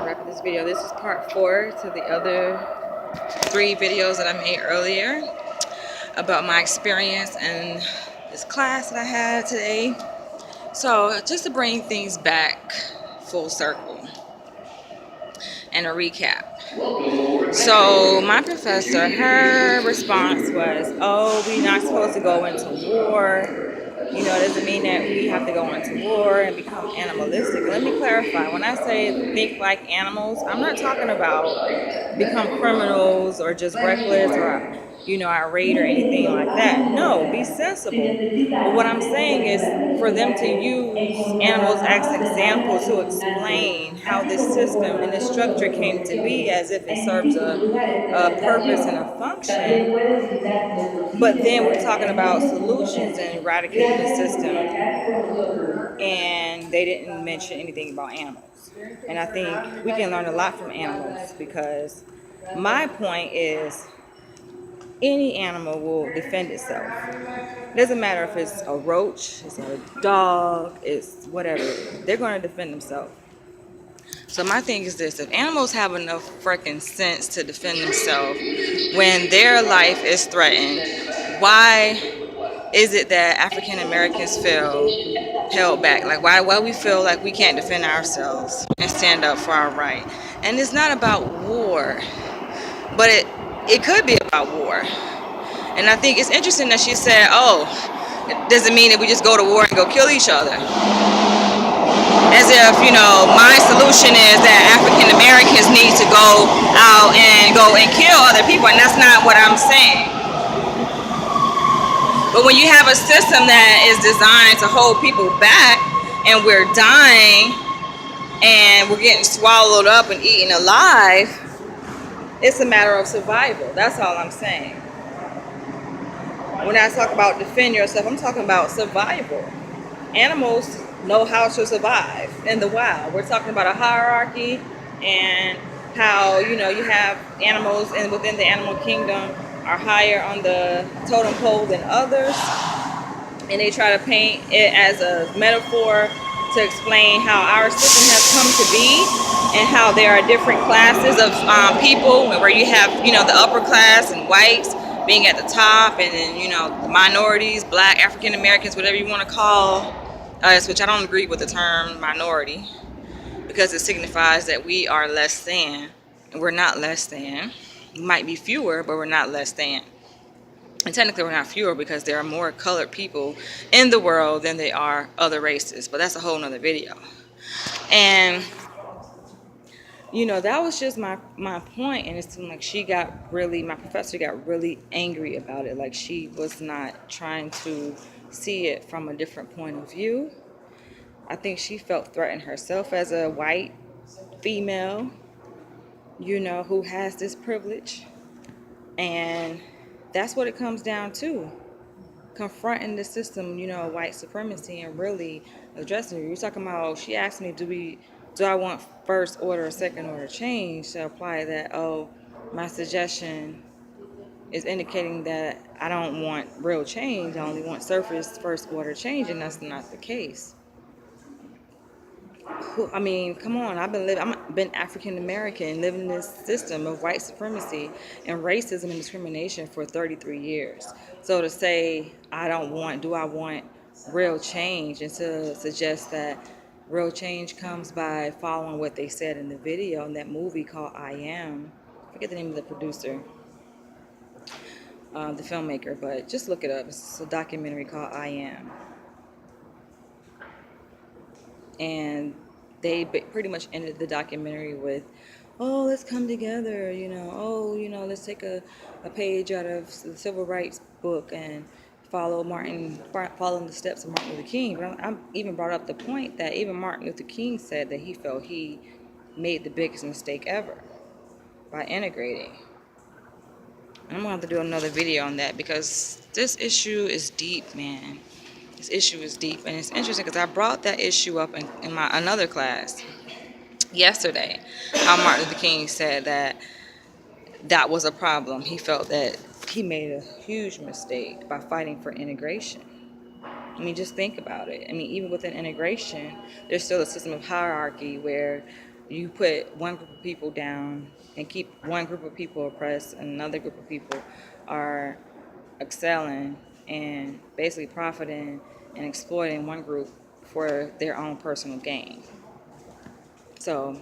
wrap up this video. This is part 4 to the other 3 videos that I made earlier about my experience in this class that I had today. So just to bring things back full circle and a recap. So my professor, her response was, oh, we're not supposed to go into war. You know, it doesn't mean that we have to go into war and become animalistic. Let me clarify. When I say think like animals, I'm not talking about become criminals or just reckless or, you know, irate or anything like that. No, be sensible. But what I'm saying is for them to use animals as an example to explain how this system and this structure came to be as if it serves a purpose and a function. But then we're talking about solutions and eradicating the system, and they didn't mention anything about animals. And I think we can learn a lot from animals, because my point is any animal will defend itself. It doesn't matter if it's a roach, it's a dog, it's whatever. They're going to defend themselves. So my thing is this: if animals have enough freaking sense to defend themselves when their life is threatened, why is it that African Americans feel held back? Like why we feel like we can't defend ourselves and stand up for our right? And it's not about war, but it could be about war. And I think it's interesting that she said, oh, it doesn't mean that we just go to war and go kill each other. As if, you know, my solution is that African Americans need to go out and kill other people, and that's not what I'm saying. But when you have a system that is designed to hold people back, and we're dying and we're getting swallowed up and eaten alive, it's a matter of survival. That's all I'm saying. When I talk about defend yourself, I'm talking about survival. Animals know how to survive in the wild. We're talking about a hierarchy and how, you know, you have animals and within the animal kingdom are higher on the totem pole than others. And they try to paint it as a metaphor to explain how our system has come to be and how there are different classes of people, where you have, you know, the upper class and whites being at the top, and then, you know, the minorities, black, African Americans, whatever you want to call us, which I don't agree with the term minority, because it signifies that we are less than, and we're not less than. We might be fewer, but we're not less than. And technically we're not fewer, because there are more colored people in the world than there are other races, but that's a whole nother video. And you know, that was just my point, and it seemed like my professor got really angry about it. Like she was not trying to see it from a different point of view. I think she felt threatened herself as a white female, you know, who has this privilege. And that's what it comes down to. Confronting the system, you know, white supremacy, and really addressing it. You're talking about, she asked me, do I want first order or second order change, to apply that, oh, my suggestion is indicating that I don't want real change, I only want surface first order change, and that's not the case. I mean, come on, I've been African American, living in this system of white supremacy and racism and discrimination for 33 years. So to say do I want real change, and to suggest that real change comes by following what they said in the video in that movie called I Am. I forget the name of the producer, the filmmaker, but just look it up. It's a documentary called I Am. And they pretty much ended the documentary with, oh, let's come together, you know, oh, you know, let's take a page out of the civil rights book and following the steps of Martin Luther King. But I even brought up the point that even Martin Luther King said that he felt he made the biggest mistake ever by integrating. And I'm going to have to do another video on that, because this issue is deep, man. This issue is deep, and it's interesting because I brought that issue up in my another class yesterday. How Martin Luther King said that was a problem. He felt that he made a huge mistake by fighting for integration. I mean, just think about it. I mean, even within integration, there's still a system of hierarchy where you put one group of people down and keep one group of people oppressed, and another group of people are excelling and basically profiting and exploiting one group for their own personal gain. So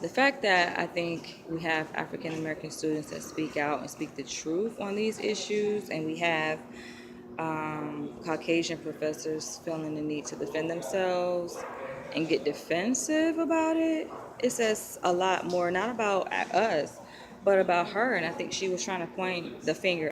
the fact that I think we have African American students that speak out and speak the truth on these issues, and we have Caucasian professors feeling the need to defend themselves and get defensive about it, it says a lot more, not about us, but about her. And I think she was trying to point the finger